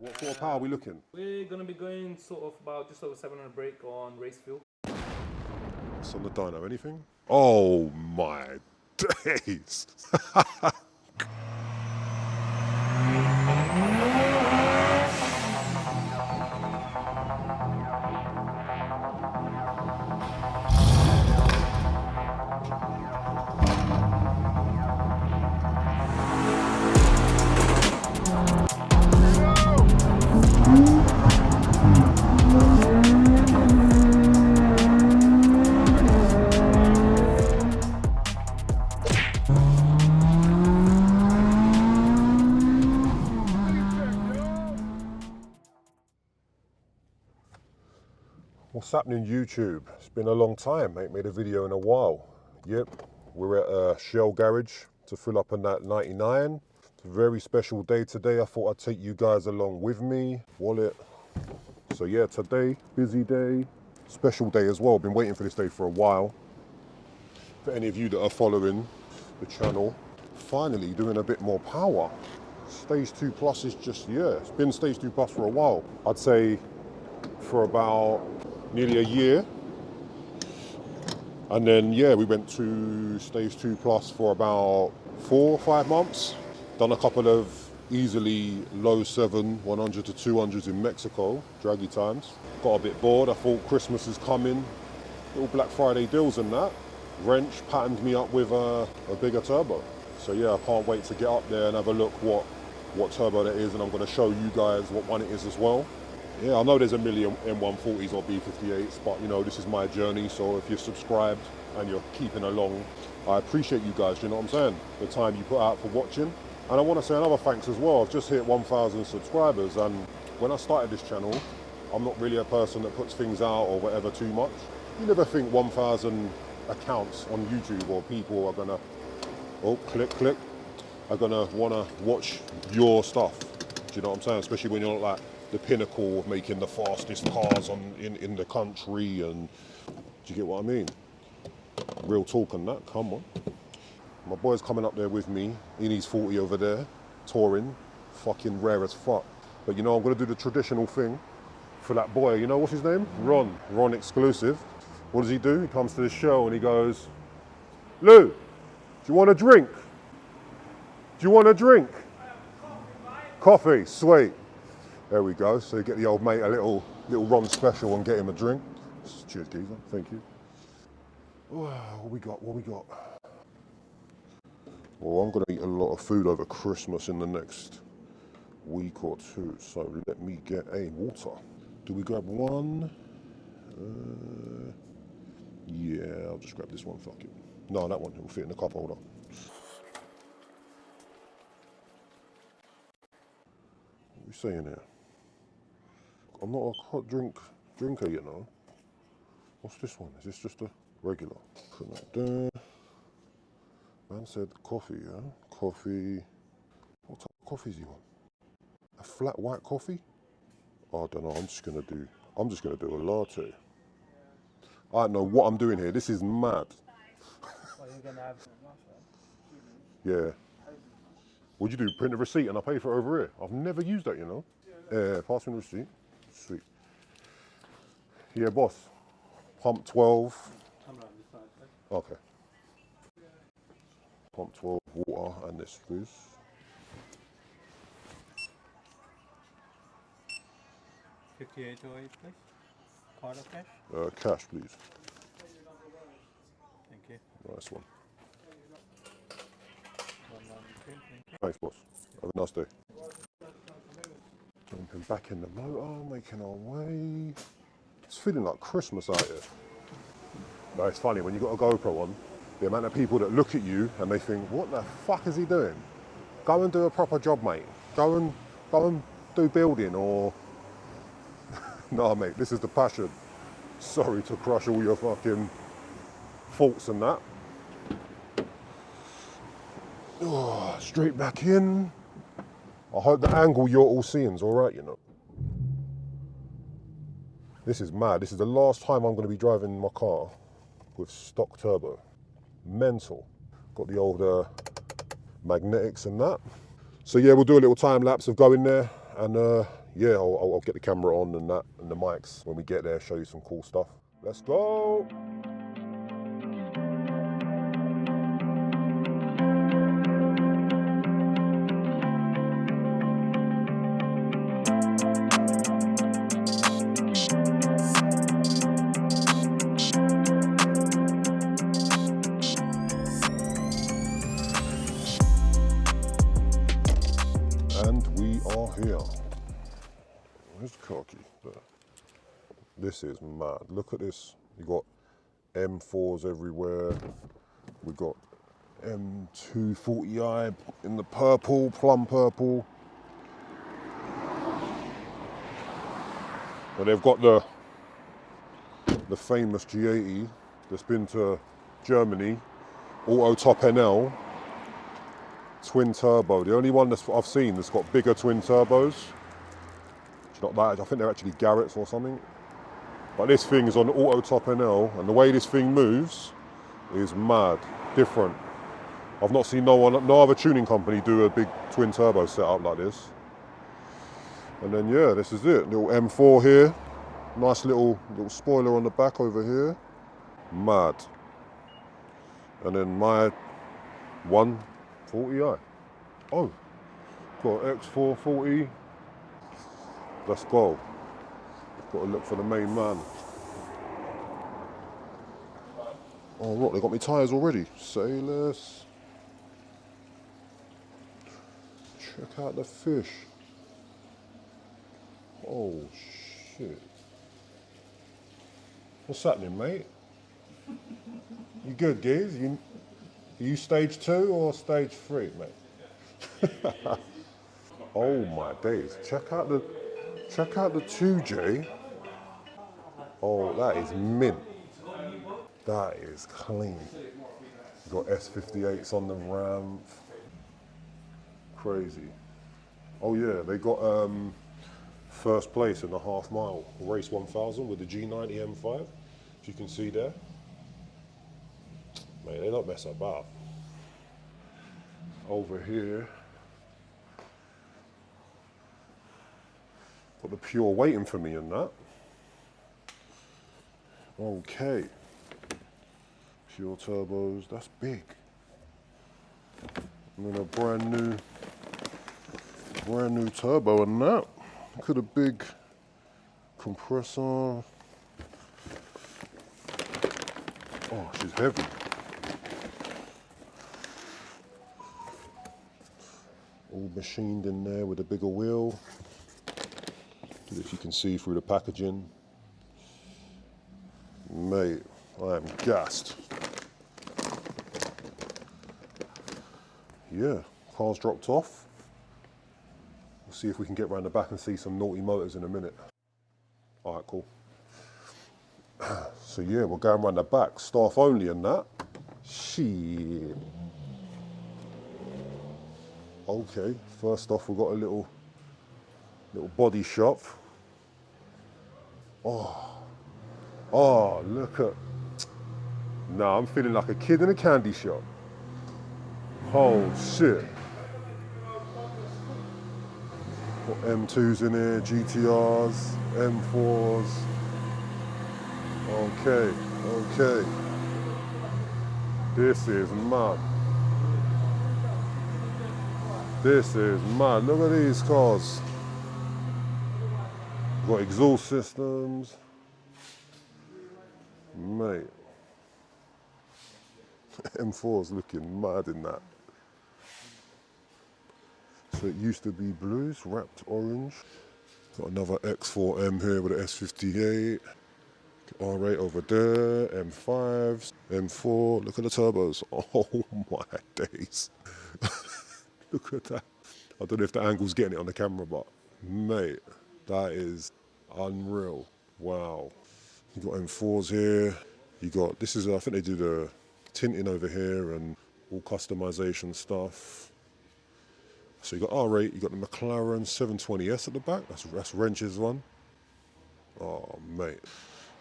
What sort of power are we looking? We're going to be going sort of about just over 700 brake on race fuel. What's on the dyno? Anything? Oh my days! What's happening YouTube? It's been a long time, ain't made a video in a while. Yep, we're at a Shell garage to fill up on that 99. It's a very special day today. I thought I'd take you guys along with me. Wallet. So yeah, today, busy day. Special day as well. Been waiting for this day for a while. For any of you that are following the channel, finally doing a bit more power. Stage 2 Plus is just, yeah, it's been Stage 2 Plus for a while. I'd say for about nearly a year, and then yeah, we went to Stage 2 Plus for about 4 or 5 months. Done a couple of easily low 7 100 to 200s in Mexico, draggy times. Got a bit bored. I thought Christmas is coming, little Black Friday deals and that. Wrench patterned me up with a bigger turbo. So yeah, I can't wait to get up there and have a look what turbo that is, and I'm going to show you guys what one it is as well. Yeah, I know there's a million M140s or B58s, but you know, this is my journey, so if you're subscribed and you're keeping along, I appreciate you guys, you know what I'm saying? The time you put out for watching. And I want to say another thanks as well. I've just hit 1,000 subscribers, and when I started this channel, I'm not really a person that puts things out or whatever too much. You never think 1,000 accounts on YouTube or people are gonna, oh, click, are gonna wanna watch your stuff. Do you know what I'm saying? Especially when you're not like the pinnacle of making the fastest cars in the country, and do you get what I mean? Real talk on that, come on. My boy's coming up there with me, in his 40 over there, touring, fucking rare as fuck. But you know, I'm gonna do the traditional thing for that boy, you know what's his name? Ron exclusive. What does he do? He comes to the show and he goes, Lou, do you want a drink? Do you want a drink? Coffee, sweet. There we go. So you get the old mate a little Ron special and get him a drink. Cheers, geezer. Thank you. What we got? Well, I'm going to eat a lot of food over Christmas in the next week or two. So let me get a water. Do we grab one? Yeah, I'll just grab this one. Fuck it. No, that one. It will fit in the cup holder. What are you saying here? I'm not a hot drinker, you know. What's this one? Is this just a regular? Put that there. Man said coffee, yeah? Coffee. What type of coffee do you want? A flat white coffee? Oh, I don't know. I'm just gonna do a latte. I don't know what I'm doing here. This is mad. What are you going to have? Yeah. What'd you do? Print a receipt and I pay for it over here? I've never used that, you know. Yeah, pass me the receipt. Sweet. Yeah, boss. Pump 12. Okay. Pump 12 water and this, please. $58.08, please. Card or cash? Cash, please. Thank you. Nice one. 193, thank you. Thanks, boss. Have a nice day. Jumping back in the motor, making our way. It's feeling like Christmas out here. No, it's funny, when you got a GoPro on, the amount of people that look at you and they think, what the fuck is he doing? Go and do a proper job, mate. Go and do building or... Nah, mate, this is the passion. Sorry to crush all your fucking faults and that. Oh, straight back in. I hope the angle you're all seeing's all right, you know. This is mad. This is the last time I'm going to be driving my car with stock turbo. Mental. Got the old magnetics and that. So yeah, we'll do a little time lapse of going there and yeah, I'll get the camera on and that, and the mics when we get there, show you some cool stuff. Let's go. And we are here. Where's the car key? There. This is mad. Look at this. You got M4s everywhere. We got M240i in the purple, plum purple. And they've got the famous G80 that's been to Germany, AUTOTOPNL, twin turbo. The only one I've seen that's got bigger twin turbos. It's not that, I think they're actually Garrett's or something. But this thing is on AUTOTOPNL, and the way this thing moves is mad, different. I've not seen no other tuning company do a big twin turbo setup like this. And then yeah, this is it. Little M4 here. Nice little spoiler on the back over here. Mad. And then my 140i. Oh, got X440. Let's go. Got to look for the main man. Oh, look, they got me tyres already. Say less. Check out the fish. Oh, shit. What's happening, mate? You good, Giz? You stage 2 or stage 3, mate? Oh my days. Check out the 2J. Oh, that is mint. That is clean. You got S58s on the ramp. Crazy. Oh yeah, they got first place in the half mile race 1000 with the G90 M5. If you can see there. Mate, they don't mess about. Over here, got the Pure waiting for me in that. Okay. Pure turbos, that's big. And then a brand new turbo in that. Look at a big compressor. Oh, she's heavy. All machined in there with a bigger wheel. If you can see through the packaging. Mate, I am gassed. Yeah, car's dropped off. We'll see if we can get round the back and see some naughty motors in a minute. All right, cool. So yeah, we're going round the back, staff only and that. Shit. Okay, first off, we've got a little body shop. Oh, look at. Nah, I'm feeling like a kid in a candy shop. Oh shit. Got M2s in here, GTRs, M4s. Okay. This is mad. This is mad. Look at these cars. Got exhaust systems. Mate. M4's looking mad in that. So it used to be blues, wrapped orange. Got another X4M here with an S58. R8 over there, M5s, M4. Look at the turbos. Oh my days. Look at that. I don't know if the angle's getting it on the camera, but mate, that is unreal. Wow. You got M4s here. You got, this is, I think they do the tinting over here and all customization stuff. So you got R8, you got the McLaren 720S at the back. That's Wrench's one. Oh mate.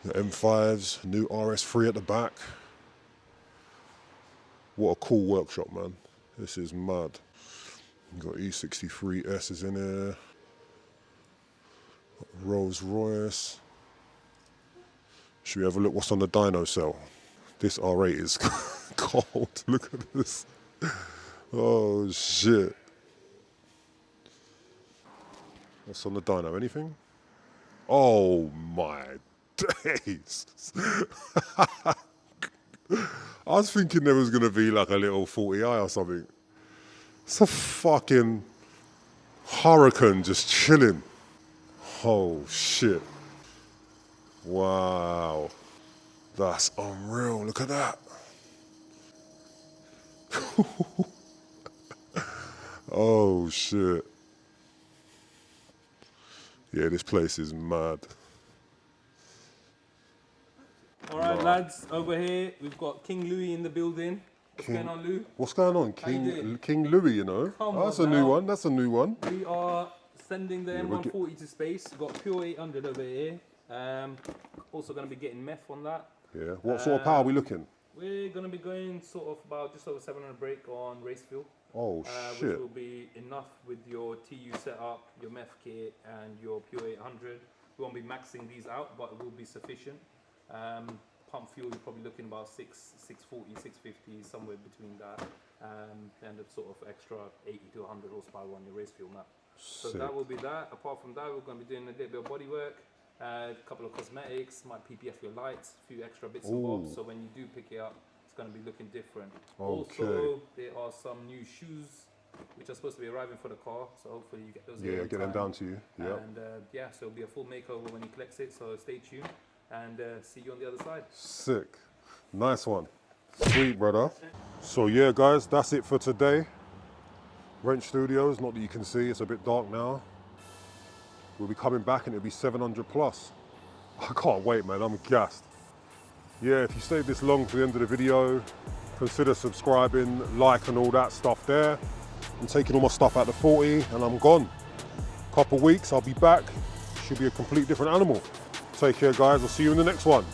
The M5s, new RS3 at the back. What a cool workshop, man. This is mad. You got E63S's in here. Rolls Royce. Should we have a look what's on the dyno cell? This R8 is cold. Look at this. Oh shit. What's on the dyno? Anything? Oh my days. I was thinking there was gonna be like a little 40i or something. It's a fucking Hurricane just chilling. Oh shit. Wow. That's unreal. Look at that. Oh shit. Yeah, this place is mad. All right, lads, over here we've got King Louis in the building. What's going on, Lou? What's going on? How you doing? King Louis, you know. Come Oh, that's on a new now. one. That's a new one. We are sending the M140 to space. We've got pure 800 over here. Also going to be getting meth on that. Yeah. What sort of power are we looking? We're going to be going sort of about just over 700 brake on race fuel. Oh shit. Which will be enough with your TU setup, your meth kit, and your pure 800. We won't be maxing these out, but it will be sufficient. Pump fuel, you're probably looking about 640, 650, somewhere between that, and a sort of extra 80 to 100 horsepower on your race fuel map. So Sick. that will be that. Apart from that, we're going to be doing a little bit of body work, a couple of cosmetics, might PPF your lights, a few extra bits and bobs. So when you do pick it up, it's going to be looking different. Okay. Also, there are some new shoes which are supposed to be arriving for the car. So hopefully you get those. Yeah, get them down to you. Yeah. And yeah, so it'll be a full makeover when he collects it. So stay tuned. And see you on the other side. Sick. Nice one. Sweet, brother. So yeah, guys, that's it for today. Wrench Studios, not that you can see, it's a bit dark now. We'll be coming back and it'll be 700 plus. I can't wait, man, I'm gassed. Yeah, if you stayed this long to the end of the video, consider subscribing, like and all that stuff there. I'm taking all my stuff out the 40 and I'm gone. Couple weeks, I'll be back. Should be a complete different animal. Take care, guys. I'll see you in the next one.